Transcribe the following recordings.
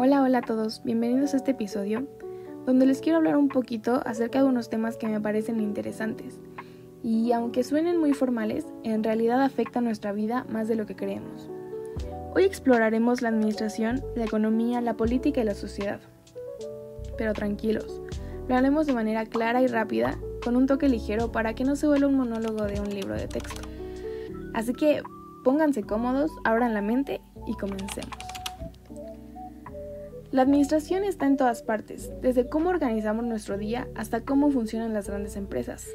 Hola a todos, bienvenidos a este episodio donde les quiero hablar un poquito acerca de unos temas que me parecen interesantes y aunque suenen muy formales, en realidad afectan nuestra vida más de lo que creemos. Hoy exploraremos la administración, la economía, la política y la sociedad. Pero tranquilos, lo haremos de manera clara y rápida, con un toque ligero para que no se vuelva un monólogo de un libro de texto. Así que pónganse cómodos, abran la mente y comencemos. La administración está en todas partes, desde cómo organizamos nuestro día hasta cómo funcionan las grandes empresas.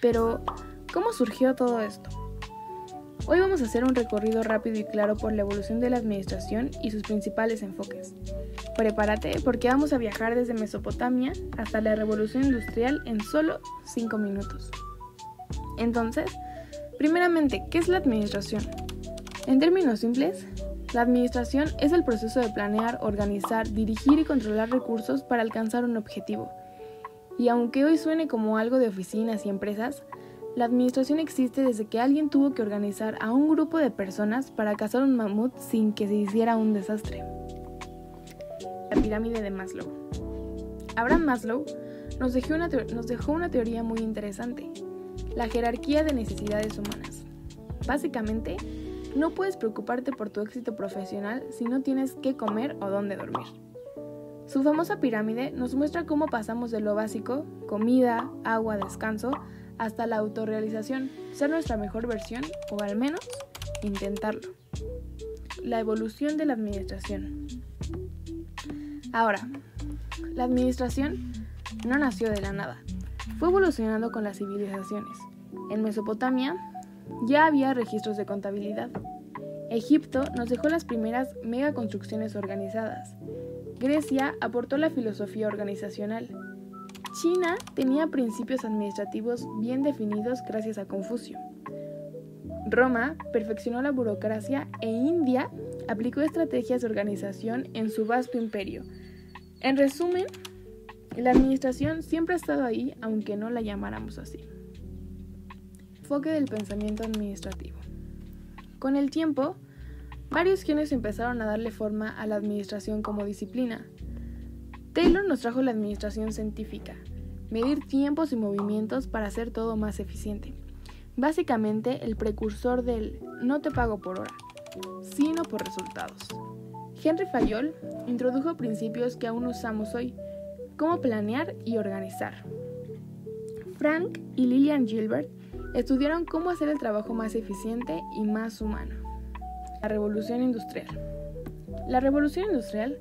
Pero, ¿cómo surgió todo esto? Hoy vamos a hacer un recorrido rápido y claro por la evolución de la administración y sus principales enfoques. Prepárate porque vamos a viajar desde Mesopotamia hasta la Revolución Industrial en solo 5 minutos. Entonces, primeramente, ¿qué es la administración? En términos simples, la administración es el proceso de planear, organizar, dirigir y controlar recursos para alcanzar un objetivo. Y aunque hoy suene como algo de oficinas y empresas, la administración existe desde que alguien tuvo que organizar a un grupo de personas para cazar un mamut sin que se hiciera un desastre. La pirámide de Maslow. Abraham Maslow nos dejó una teoría muy interesante, la jerarquía de necesidades humanas. Básicamente, no puedes preocuparte por tu éxito profesional si no tienes qué comer o dónde dormir. Su famosa pirámide nos muestra cómo pasamos de lo básico, comida, agua, descanso, hasta la autorrealización, ser nuestra mejor versión o al menos intentarlo. La evolución de la administración. Ahora, la administración no nació de la nada, fue evolucionando con las civilizaciones. En Mesopotamia ya había registros de contabilidad. Egipto nos dejó las primeras megaconstrucciones organizadas. Grecia aportó la filosofía organizacional. China tenía principios administrativos bien definidos gracias a Confucio. Roma perfeccionó la burocracia e India aplicó estrategias de organización en su vasto imperio. En resumen, la administración siempre ha estado ahí, aunque no la llamáramos así. Enfoque del pensamiento administrativo. Con el tiempo, varios genios empezaron a darle forma a la administración como disciplina. Taylor nos trajo la administración científica, medir tiempos y movimientos para hacer todo más eficiente. Básicamente, el precursor del no te pago por hora, sino por resultados. Henry Fayol introdujo principios que aún usamos hoy, como planear y organizar. Frank y Lillian Gilbert estudiaron cómo hacer el trabajo más eficiente y más humano. La Revolución Industrial. La Revolución Industrial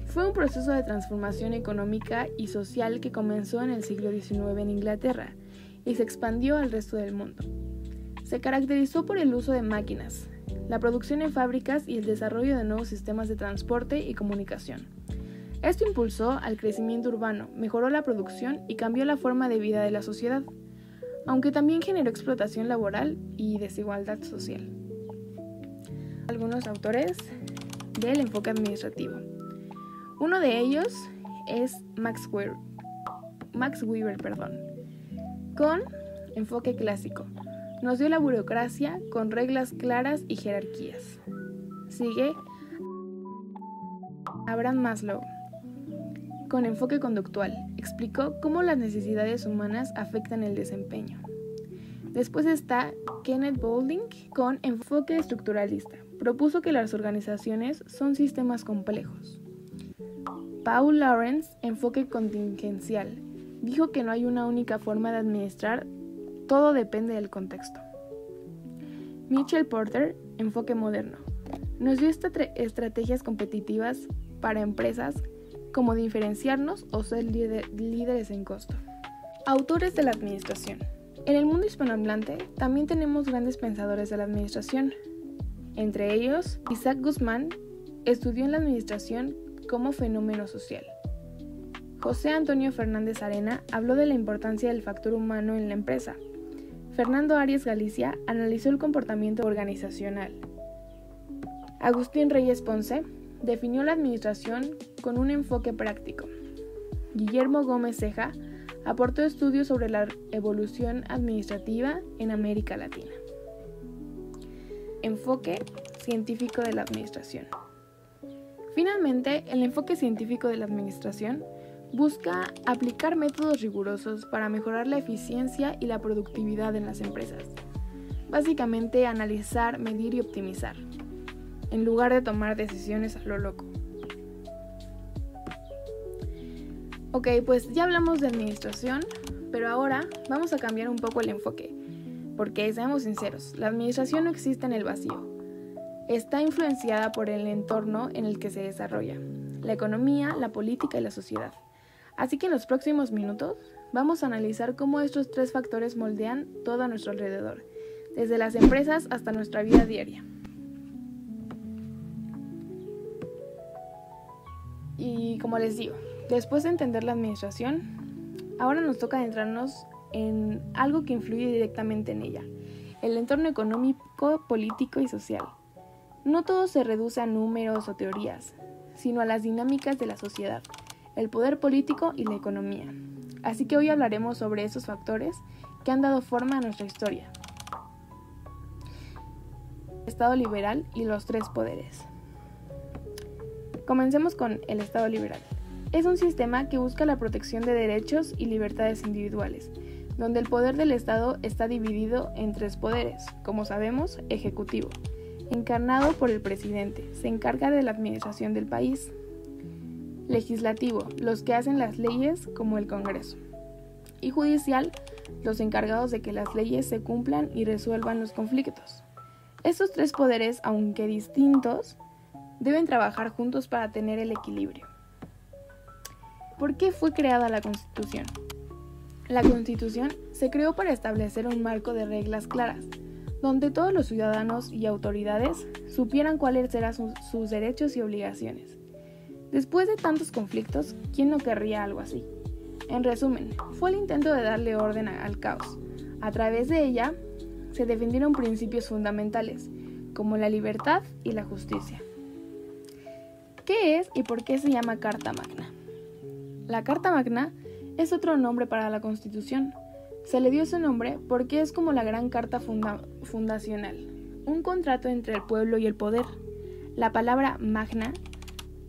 fue un proceso de transformación económica y social que comenzó en el siglo XIX en Inglaterra y se expandió al resto del mundo. Se caracterizó por el uso de máquinas, la producción en fábricas y el desarrollo de nuevos sistemas de transporte y comunicación. Esto impulsó al crecimiento urbano, mejoró la producción y cambió la forma de vida de la sociedad, aunque también generó explotación laboral y desigualdad social. Algunos autores del enfoque administrativo. Uno de ellos es Max Weber, con enfoque clásico. Nos dio la burocracia con reglas claras y jerarquías. Sigue Abraham Maslow, con enfoque conductual, explicó cómo las necesidades humanas afectan el desempeño. Después está Kenneth Boulding, con enfoque estructuralista, propuso que las organizaciones son sistemas complejos. Paul Lawrence, enfoque contingencial, dijo que no hay una única forma de administrar, todo depende del contexto. Michael Porter, enfoque moderno, nos dio estrategias competitivas para empresas como diferenciarnos o ser líderes en costo. Autores de la administración. En el mundo hispanohablante también tenemos grandes pensadores de la administración. Entre ellos, Isaac Guzmán estudió en la administración como fenómeno social. José Antonio Fernández Arena habló de la importancia del factor humano en la empresa. Fernando Arias Galicia analizó el comportamiento organizacional. Agustín Reyes Ponce definió la administración con un enfoque práctico. Guillermo Gómez Ceja aportó estudios sobre la evolución administrativa en América Latina. Enfoque científico de la administración. Finalmente, el enfoque científico de la administración busca aplicar métodos rigurosos para mejorar la eficiencia y la productividad en las empresas. Básicamente, analizar, medir y optimizar, en lugar de tomar decisiones a lo loco. Ok, pues ya hablamos de administración, pero ahora vamos a cambiar un poco el enfoque, porque seamos sinceros, la administración no existe en el vacío. Está influenciada por el entorno en el que se desarrolla, la economía, la política y la sociedad. Así que en los próximos minutos vamos a analizar cómo estos 3 factores moldean todo a nuestro alrededor, desde las empresas hasta nuestra vida diaria. Y como les digo, después de entender la administración, ahora nos toca adentrarnos en algo que influye directamente en ella, el entorno económico, político y social. No todo se reduce a números o teorías, sino a las dinámicas de la sociedad, el poder político y la economía. Así que hoy hablaremos sobre esos factores que han dado forma a nuestra historia. Estado liberal y los 3 poderes. Comencemos con el Estado liberal. Es un sistema que busca la protección de derechos y libertades individuales, donde el poder del Estado está dividido en 3 poderes, como sabemos, ejecutivo, encarnado por el presidente, se encarga de la administración del país. Legislativo, los que hacen las leyes como el Congreso. Y judicial, los encargados de que las leyes se cumplan y resuelvan los conflictos. Estos 3 poderes, aunque distintos, deben trabajar juntos para tener el equilibrio. ¿Por qué fue creada la Constitución? La Constitución se creó para establecer un marco de reglas claras, donde todos los ciudadanos y autoridades supieran cuáles eran sus derechos y obligaciones. Después de tantos conflictos, ¿quién no querría algo así? En resumen, fue el intento de darle orden al caos. A través de ella, se defendieron principios fundamentales, como la libertad y la justicia. ¿Qué es y por qué se llama Carta Magna? La Carta Magna es otro nombre para la Constitución. Se le dio ese nombre porque es como la gran carta fundacional, un contrato entre el pueblo y el poder. La palabra magna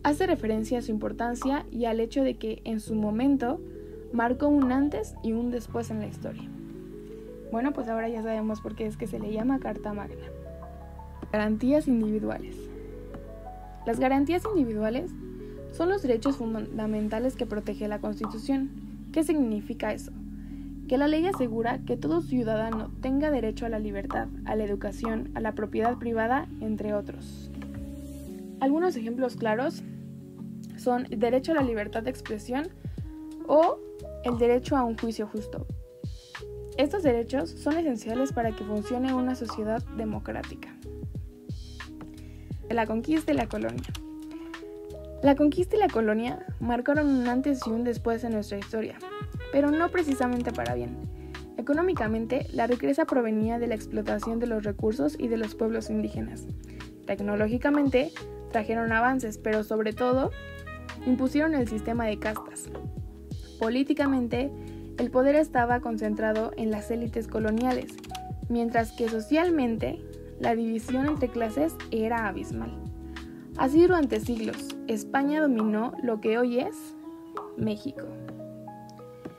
hace referencia a su importancia y al hecho de que en su momento marcó un antes y un después en la historia. Bueno, pues ahora ya sabemos por qué es que se le llama Carta Magna. Garantías individuales. Las garantías individuales son los derechos fundamentales que protege la Constitución. ¿Qué significa eso? Que la ley asegura que todo ciudadano tenga derecho a la libertad, a la educación, a la propiedad privada, entre otros. Algunos ejemplos claros son el derecho a la libertad de expresión o el derecho a un juicio justo. Estos derechos son esenciales para que funcione una sociedad democrática. La conquista y la colonia. La conquista y la colonia marcaron un antes y un después en nuestra historia, pero no precisamente para bien. Económicamente, la riqueza provenía de la explotación de los recursos y de los pueblos indígenas. Tecnológicamente, trajeron avances, pero sobre todo, impusieron el sistema de castas. Políticamente, el poder estaba concentrado en las élites coloniales, mientras que socialmente, la división entre clases era abismal. Así durante siglos, España dominó lo que hoy es México,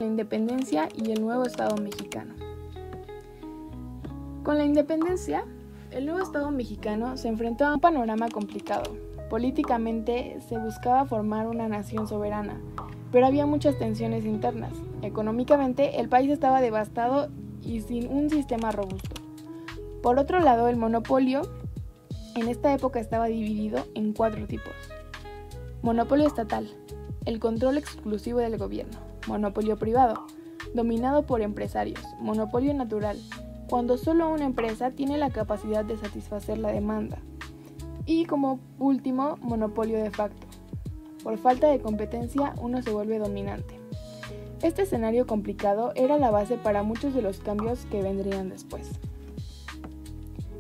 la independencia y el nuevo Estado mexicano. Con la independencia, el nuevo Estado mexicano se enfrentó a un panorama complicado. Políticamente se buscaba formar una nación soberana, pero había muchas tensiones internas. Económicamente, el país estaba devastado y sin un sistema robusto. Por otro lado, el monopolio en esta época estaba dividido en 4 tipos. Monopolio estatal, el control exclusivo del gobierno. Monopolio privado, dominado por empresarios. Monopolio natural, cuando solo una empresa tiene la capacidad de satisfacer la demanda. Y como último, monopolio de facto. Por falta de competencia, uno se vuelve dominante. Este escenario complicado era la base para muchos de los cambios que vendrían después.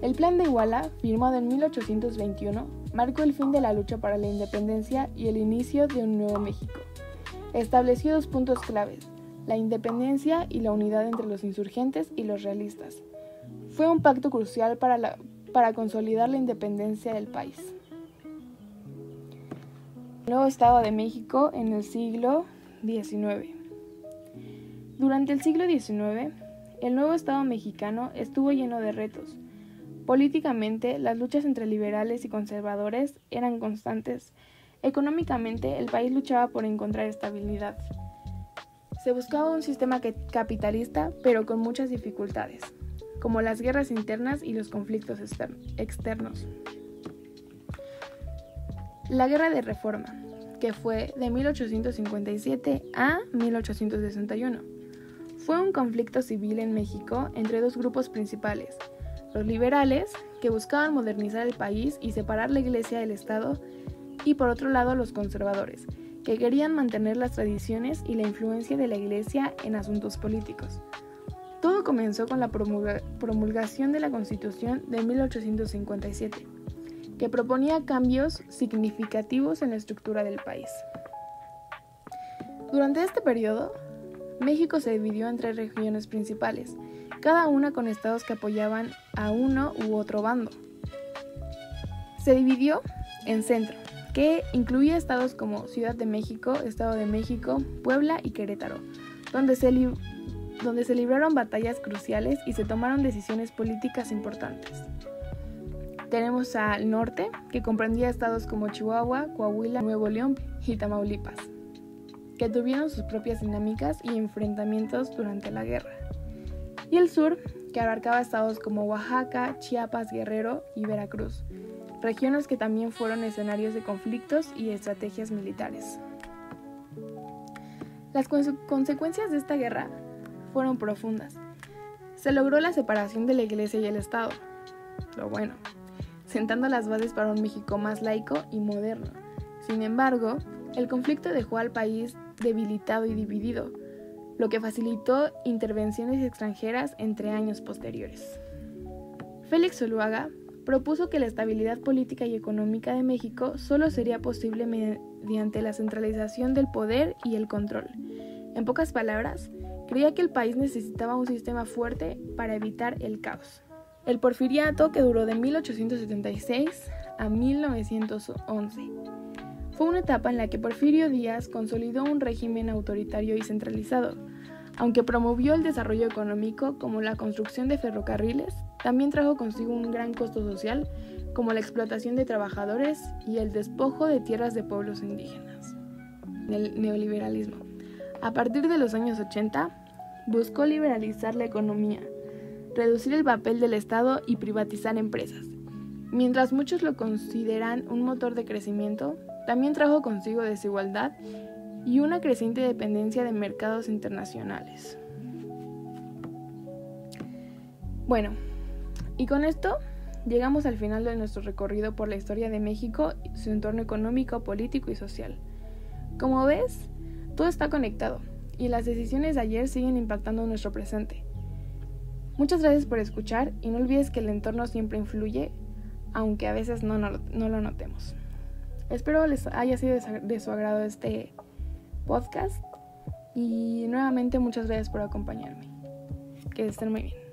El Plan de Iguala, firmado en 1821, marcó el fin de la lucha para la independencia y el inicio de un nuevo México. Estableció 2 puntos claves: la independencia y la unidad entre los insurgentes y los realistas. Fue un pacto crucial para consolidar la independencia del país. nuevo Estado de México en el siglo XIX. Durante el siglo XIX, el nuevo Estado mexicano estuvo lleno de retos. Políticamente, las luchas entre liberales y conservadores eran constantes. Económicamente, el país luchaba por encontrar estabilidad. Se buscaba un sistema capitalista, pero con muchas dificultades, como las guerras internas y los conflictos externos. La Guerra de Reforma, que fue de 1857 a 1861, fue un conflicto civil en México entre dos grupos principales: los liberales, que buscaban modernizar el país y separar la Iglesia del Estado, y por otro lado los conservadores, que querían mantener las tradiciones y la influencia de la Iglesia en asuntos políticos. Todo comenzó con la promulgación de la Constitución de 1857, que proponía cambios significativos en la estructura del país. Durante este periodo, México se dividió en 3 regiones principales, cada una con estados que apoyaban a uno u otro bando. Se dividió en centro, que incluía estados como Ciudad de México, Estado de México, Puebla y Querétaro, donde se libraron batallas cruciales y se tomaron decisiones políticas importantes. Tenemos al norte, que comprendía estados como Chihuahua, Coahuila, Nuevo León y Tamaulipas, que tuvieron sus propias dinámicas y enfrentamientos durante la guerra. Y el sur, que abarcaba estados como Oaxaca, Chiapas, Guerrero y Veracruz, regiones que también fueron escenarios de conflictos y estrategias militares. Las consecuencias de esta guerra fueron profundas. Se logró la separación de la Iglesia y el Estado, lo bueno, sentando las bases para un México más laico y moderno. Sin embargo, el conflicto dejó al país debilitado y dividido, lo que facilitó intervenciones extranjeras entre años posteriores. Félix Zuluaga propuso que la estabilidad política y económica de México solo sería posible mediante la centralización del poder y el control. En pocas palabras, creía que el país necesitaba un sistema fuerte para evitar el caos. El porfiriato, que duró de 1876 a 1911, fue una etapa en la que Porfirio Díaz consolidó un régimen autoritario y centralizado. Aunque promovió el desarrollo económico como la construcción de ferrocarriles, también trajo consigo un gran costo social como la explotación de trabajadores y el despojo de tierras de pueblos indígenas. El neoliberalismo. A partir de los años 80, buscó liberalizar la economía, reducir el papel del Estado y privatizar empresas. Mientras muchos lo consideran un motor de crecimiento, también trajo consigo desigualdad y una creciente dependencia de mercados internacionales. Bueno, y con esto llegamos al final de nuestro recorrido por la historia de México, su entorno económico, político y social. Como ves, todo está conectado y las decisiones de ayer siguen impactando nuestro presente. Muchas gracias por escuchar y no olvides que el entorno siempre influye, aunque a veces no lo notemos. Espero les haya sido de su agrado este podcast y nuevamente muchas gracias por acompañarme. Que estén muy bien.